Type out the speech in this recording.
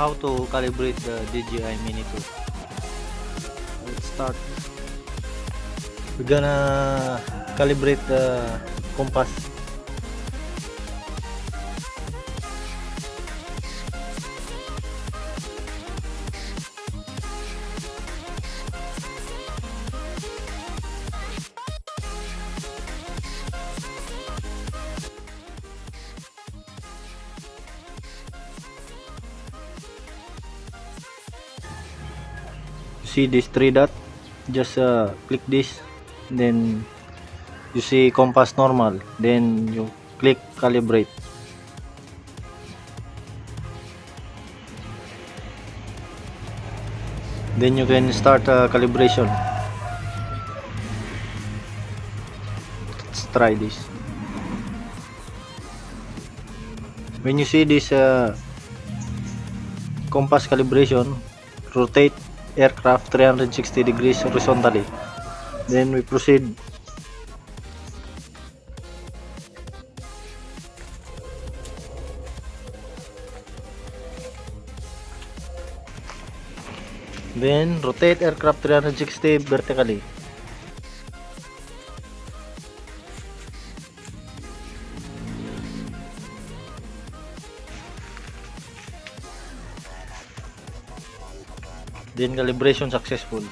how to calibrate the DJI Mini 2. Let's start. We're gonna calibrate the compass. See this three dot, just click this, then you see compass normal, then you click calibrate. Then you can start calibration. Let's try this. When you see this compass calibration, rotate aircraft 360 degrees horizontally. Then we proceed. Then rotate aircraft 360 vertically. Then calibration successful.